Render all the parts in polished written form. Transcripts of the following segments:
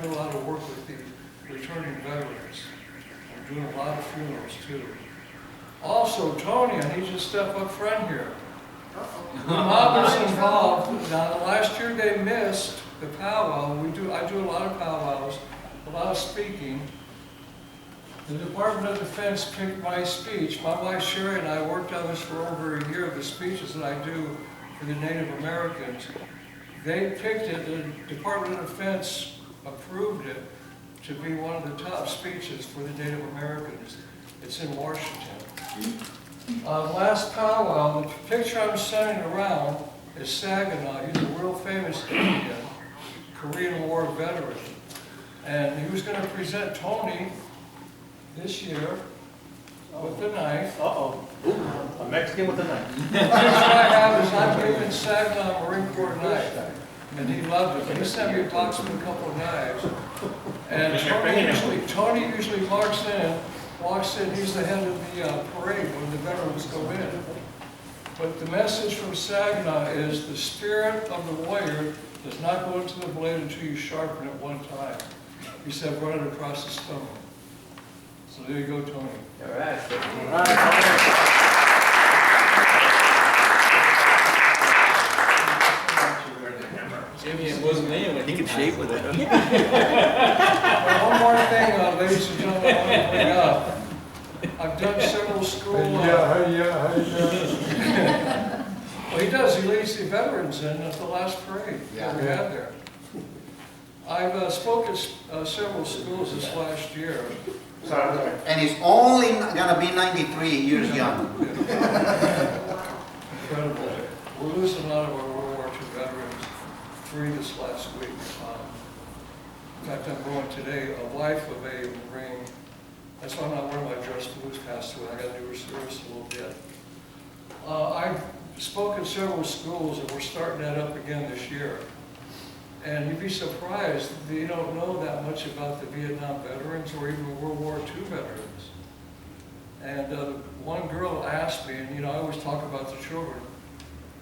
do a lot of work with the returning veterans. I'm doing a lot of funerals too. Also, Tony, I need you to step up front here. UMAVA's involved. Now, the last year they missed the powwow. I do a lot of powwows, a lot of speaking. The Department of Defense picked my speech. My wife Sherry and I worked on this for over a year, the speeches that I do for the Native Americans. They picked it, the Department of Defense approved it to be one of the top speeches for the Native Americans. It's in Washington. Last powwow, the picture I'm sending around is Saginaw. He's a real famous Indian, Korean War veteran. And he was going to present Tony this year with the knife. Uh-oh. A Mexican with a knife. The picture I have is I'm giving Saginaw Marine Corps knife. And he loved it. He sent me a box with a couple of knives. And Tony usually walks in, he's the head of the parade when the veterans go in. But the message from Saginaw is the spirit of the warrior does not go into the blade until you sharpen it one time. He said, run it across the stomach. So there you go, Tony. All right. Jimmy, it wasn't me when he could shape with it. One more thing, ladies and gentlemen, I want to bring up. I've done several school... Well, he does. He leads the veterans in at the last parade that we had there. I've spoken at several schools this last year. And he's only going to be 93 years young. Incredible. We're losing a lot of our World War II veterans. 3 this last week. In fact, I'm going today. A wife of a Marine. That's why I'm not wearing my dress blues passed away. I got to do her service a little bit. I've spoken at several schools, and we're starting that up again this year. And you'd be surprised that you don't know that much about the Vietnam veterans or even World War II veterans. And one girl asked me, and I always talk about the children,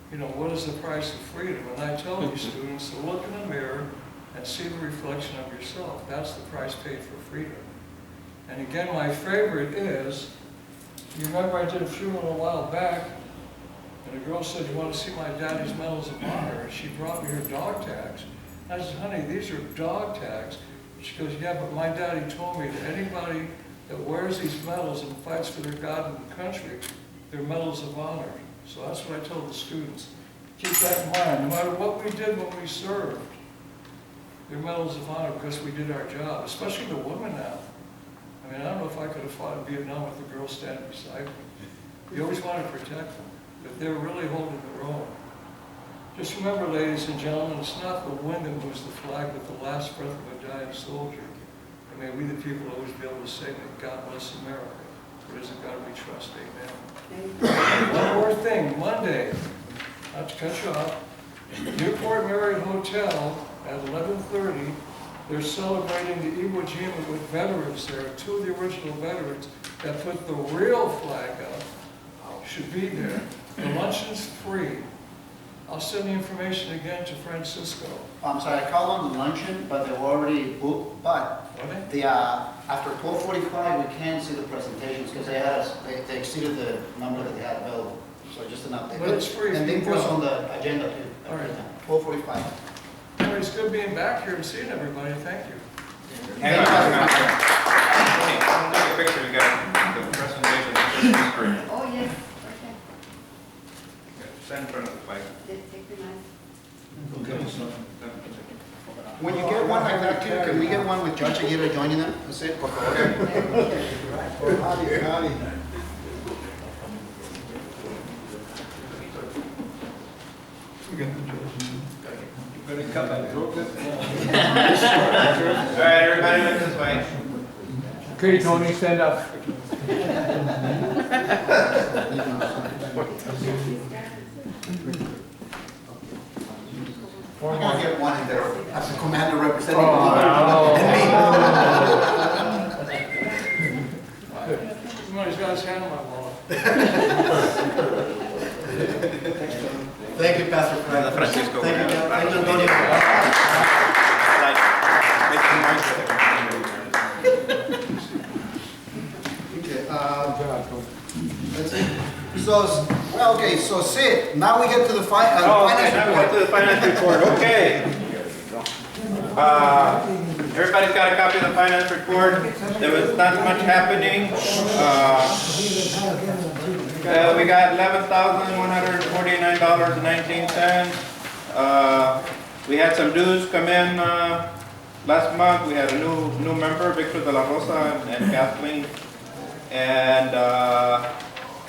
what is the price of freedom? And I tell these students to look in the mirror and see the reflection of yourself. That's the price paid for freedom. And again, my favorite is, you remember I did a funeral a while back, and a girl said, you want to see my daddy's medals of honor? And she brought me her dog tags. I said, honey, these are dog tags. She goes, yeah, but my daddy told me that anybody that wears these medals and fights for their God and country, they're medals of honor. So that's what I tell the students. Keep that in mind. No matter what we did when we served, they're medals of honor because we did our job, especially the women now. I mean, I don't know if I could have fought in Vietnam with a girl standing beside me. You always want to protect them, but they're really holding their own. Just remember, ladies and gentlemen, it's not the wind that moves the flag, but the last breath of a dying soldier. And may we the people always be able to say, may God bless America. For it is in God we trust. Amen. One more thing, Monday, not to cut you off, Newport Marriott Hotel at 11:30, they're celebrating the Iwo Jima with veterans there. 2 of the original veterans that put the real flag up should be there. The luncheon's free. I'll send the information again to Francisco. I'm sorry, I called on the luncheon, but they were already booked. But the after 12:45, we can't see the presentations because they exceeded the number that they had available. So just an update. But it's free. And they put us on the agenda too. All right. 12:45. Anyway, it's good being back here and seeing everybody. Thank you. Hang on. Take a picture. We got the presentation. Oh, yes. Okay. Stand in front of the mic. Take the knife. When you get one like that too, can we get one with Judge Aguirre joining them? That's it. All right, everybody look this way. Okay, Tony, stand up. We're going to get one in there as a commander representing Oh, Somebody's got his hand on my wallet. Thank you, Pastor Frank. Francisco. Thank you, Antonio. Well, okay, so Sid, now we get to the finance Okay, now we report. get to the finance report, okay. Everybody's got a copy of the finance report. There was not much happening. We got $11,149.19. We had some dues come in last month. We had a new member, Victor de la Rosa and Kathleen. And